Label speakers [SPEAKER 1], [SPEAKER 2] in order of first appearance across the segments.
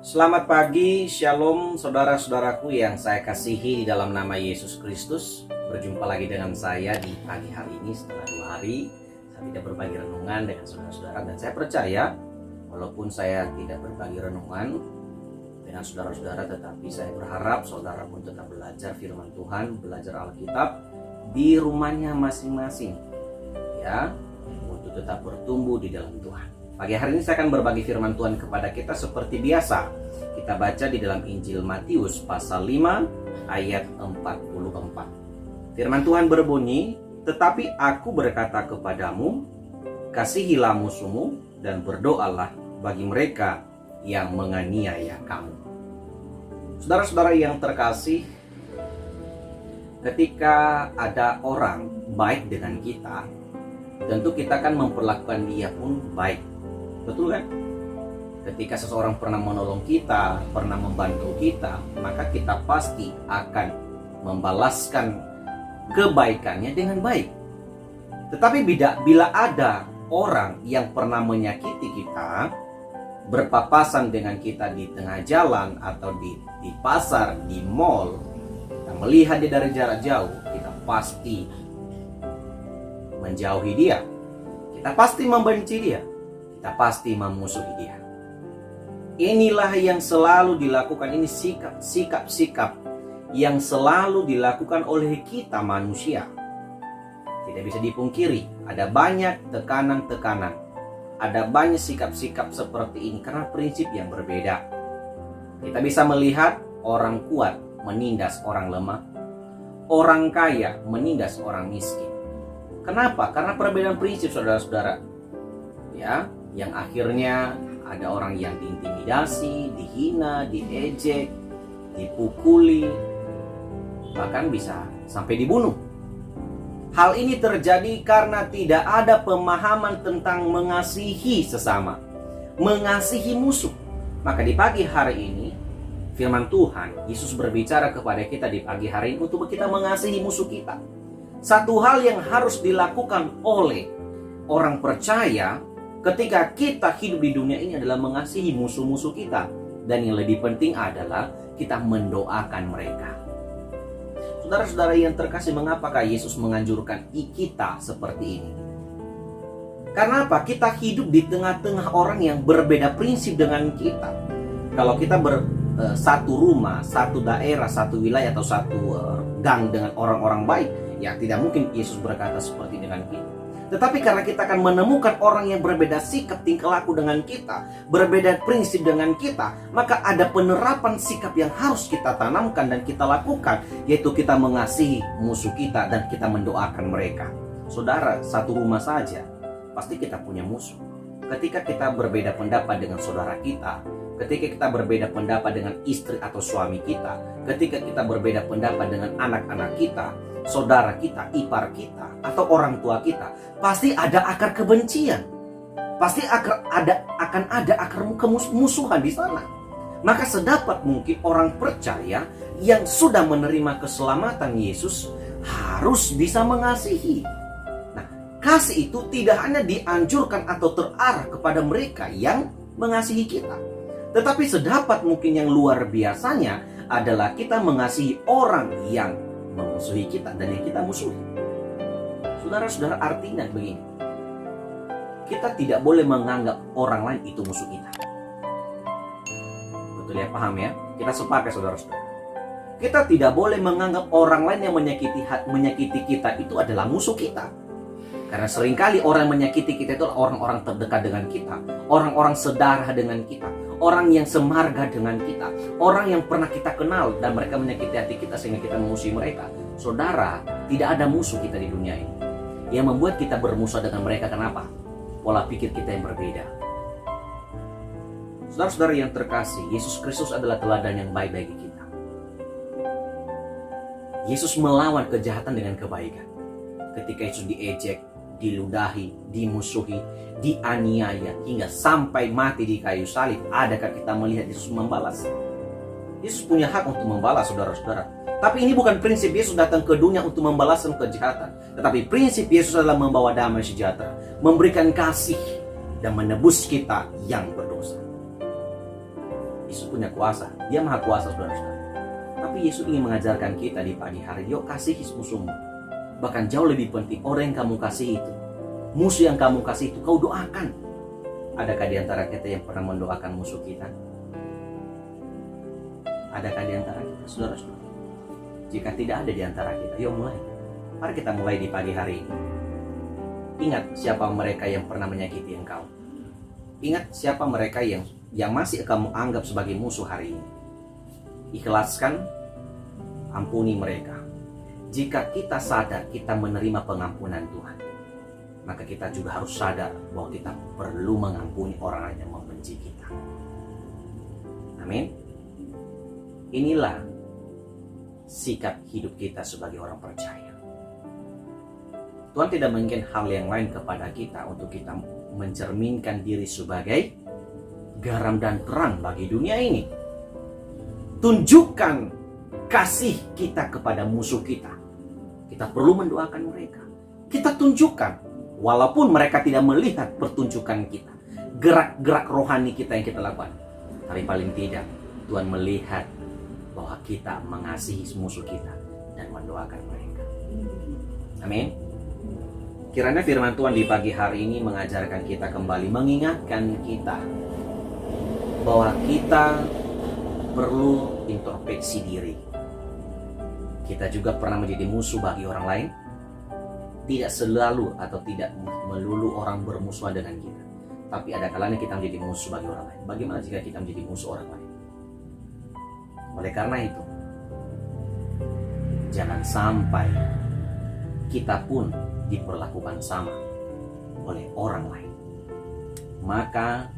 [SPEAKER 1] Selamat pagi, shalom saudara-saudaraku yang saya kasihi di dalam nama Yesus Kristus. Berjumpa lagi dengan saya di pagi hari ini setelah 2 hari saya tidak berbagi renungan dengan saudara-saudara. Dan saya percaya walaupun saya tidak berbagi renungan dengan saudara-saudara, tetapi saya berharap saudara pun tetap belajar firman Tuhan, belajar Alkitab di rumahnya masing-masing, ya, untuk tetap bertumbuh di dalam Tuhan. Pagi hari ini saya akan berbagi firman Tuhan kepada kita seperti biasa. Kita baca di dalam Injil Matius pasal 5 ayat 44. Firman Tuhan berbunyi, "Tetapi aku berkata kepadamu, kasihilah musuhmu dan berdoalah bagi mereka yang menganiaya kamu." Saudara-saudara yang terkasih, ketika ada orang baik dengan kita, tentu kita akan memperlakukan dia pun baik. Betul kan? Ketika seseorang pernah menolong kita, pernah membantu kita, maka kita pasti akan membalaskan kebaikannya dengan baik. Tetapi bila ada orang yang pernah menyakiti kita, berpapasan dengan kita di tengah jalan atau di pasar, di mall, kita melihat dia dari jarak jauh, kita pasti menjauhi dia. Kita pasti membenci dia. Kita pasti memusuhi dia. Inilah yang selalu dilakukan, ini sikap-sikap yang selalu dilakukan oleh kita manusia. Tidak bisa dipungkiri, ada banyak tekanan-tekanan, ada banyak sikap-sikap seperti ini karena prinsip yang berbeda. Kita bisa melihat orang kuat menindas orang lemah, orang kaya menindas orang miskin. Kenapa? Karena perbedaan prinsip, saudara-saudara. Ya, yang akhirnya ada orang yang diintimidasi, dihina, diejek, dipukuli, bahkan bisa sampai dibunuh. Hal ini terjadi karena tidak ada pemahaman tentang mengasihi sesama, mengasihi musuh. Maka di pagi hari ini, firman Tuhan, Yesus berbicara kepada kita di pagi hari ini untuk kita mengasihi musuh kita. Satu hal yang harus dilakukan oleh orang percaya ketika kita hidup di dunia ini adalah mengasihi musuh-musuh kita. Dan yang lebih penting adalah kita mendoakan mereka. Saudara-saudara yang terkasih, mengapakah Yesus menganjurkan kita seperti ini? Karena apa? Kita hidup di tengah-tengah orang yang berbeda prinsip dengan kita. Kalau kita satu rumah, satu daerah, satu wilayah, atau satu gang dengan orang-orang baik, ya tidak mungkin Yesus berkata seperti dengan kita. Tetapi karena kita akan menemukan orang yang berbeda sikap tingkah laku dengan kita, berbeda prinsip dengan kita, maka ada penerapan sikap yang harus kita tanamkan dan kita lakukan, yaitu kita mengasihi musuh kita dan kita mendoakan mereka. Saudara, satu rumah saja pasti kita punya musuh. Ketika kita berbeda pendapat dengan saudara kita, ketika kita berbeda pendapat dengan istri atau suami kita, ketika kita berbeda pendapat dengan anak-anak kita, saudara kita, ipar kita, atau orang tua kita, pasti ada akar kebencian. Pasti akan ada akar kemusuhan di sana. Maka sedapat mungkin orang percaya yang sudah menerima keselamatan Yesus harus bisa mengasihi. Nah, kasih itu tidak hanya dianjurkan atau terarah kepada mereka yang mengasihi kita, tetapi sedapat mungkin yang luar biasanya adalah kita mengasihi orang yang memusuhi kita dan yang kita musuhi. Saudara-saudara, artinya begini, kita tidak boleh menganggap orang lain itu musuh kita. Betul ya, paham ya? Kita sepakat, saudara-saudara. Kita tidak boleh menganggap orang lain yang menyakiti kita itu adalah musuh kita. Karena seringkali orang yang menyakiti kita itu orang-orang terdekat dengan kita, orang-orang sedarah dengan kita, orang yang semarga dengan kita, orang yang pernah kita kenal dan mereka menyakiti hati kita sehingga kita memusuhi mereka. Saudara, tidak ada musuh kita di dunia ini. Yang membuat kita bermusuh dengan mereka, kenapa? Pola pikir kita yang berbeda. Saudara-saudara yang terkasih, Yesus Kristus adalah teladan yang baik bagi kita. Yesus melawan kejahatan dengan kebaikan. Ketika Yesus diejek, diludahi, dimusuhi, dianiaya hingga sampai mati di kayu salib, adakah kita melihat Yesus membalas? Yesus punya hak untuk membalas, saudara-saudara. Tapi ini bukan prinsip Yesus datang ke dunia untuk membalaskan kejahatan. Tetapi prinsip Yesus adalah membawa damai sejahtera, memberikan kasih, dan menebus kita yang berdosa. Yesus punya kuasa, dia maha kuasa saudara-saudara. Tapi Yesus ingin mengajarkan kita di pagi hari, yuk kasihi musuhmu. Bahkan jauh lebih penting, orang yang kamu kasih itu, musuh yang kamu kasih itu, kau doakan. Adakah di antara kita yang pernah mendoakan musuh kita? Adakah di antara kita, saudara-saudara? Jika tidak ada di antara kita, yuk mulai. Mari kita mulai di pagi hari ini. Ingat siapa mereka yang pernah menyakiti engkau. Ingat siapa mereka yang masih kamu anggap sebagai musuh hari ini. Ikhlaskan, ampuni mereka. Jika kita sadar kita menerima pengampunan Tuhan, maka kita juga harus sadar bahwa kita perlu mengampuni orang yang membenci kita. Amin. Inilah sikap hidup kita sebagai orang percaya. Tuhan tidak menginginkan hal yang lain kepada kita untuk kita mencerminkan diri sebagai garam dan terang bagi dunia ini. Tunjukkan kasih kita kepada musuh kita. Kita perlu mendoakan mereka. Kita tunjukkan, walaupun mereka tidak melihat pertunjukan kita, gerak-gerak rohani kita yang kita lakukan, tapi paling tidak Tuhan melihat bahwa kita mengasihi musuh kita dan mendoakan mereka. Amin. Kiranya firman Tuhan di pagi hari ini mengajarkan kita kembali, mengingatkan kita bahwa kita perlu introspeksi diri. Kita juga pernah menjadi musuh bagi orang lain. Tidak selalu atau tidak melulu orang bermusuhan dengan kita, tapi ada kalanya kita menjadi musuh bagi orang lain. Bagaimana jika kita menjadi musuh orang lain? Oleh karena itu, jangan sampai kita pun diperlakukan sama oleh orang lain. Maka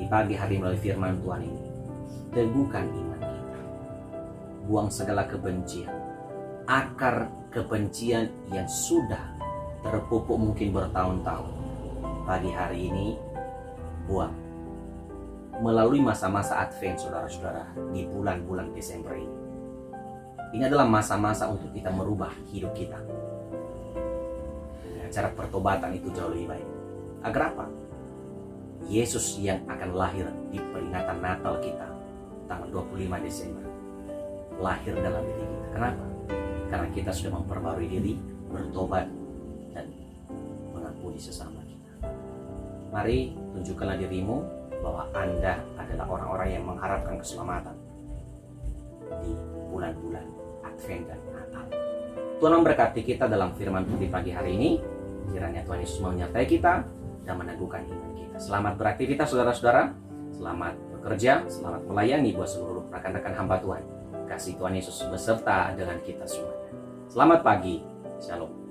[SPEAKER 1] di pagi hari melalui firman Tuhan ini, teguhkan iman kita. Buang segala kebencian. Akar kebencian yang sudah terpupuk mungkin bertahun-tahun, pagi hari ini buang. Melalui masa-masa Advent, saudara-saudara, di bulan-bulan Desember ini. Ini adalah masa-masa untuk kita merubah hidup kita. Cara pertobatan itu jauh lebih baik. Agar apa? Yesus yang akan lahir di peringatan Natal kita tanggal 25 Desember lahir dalam diri kita. Kenapa? Karena kita sudah memperbarui diri, bertobat, dan mengampuni sesama kita. Mari tunjukkanlah dirimu bahwa Anda adalah orang-orang yang mengharapkan keselamatan di bulan-bulan Advent dan Natal. Tuhan memberkati kita dalam firman Tuhan di pagi hari ini. Kiranya Tuhan Yesus menyertai kita dan meneguhkan iman kita. Selamat beraktivitas saudara-saudara. Selamat bekerja, selamat melayani buat seluruh rekan-rekan hamba Tuhan. Kasih Tuhan Yesus beserta dengan kita semuanya. Selamat pagi. Shalom.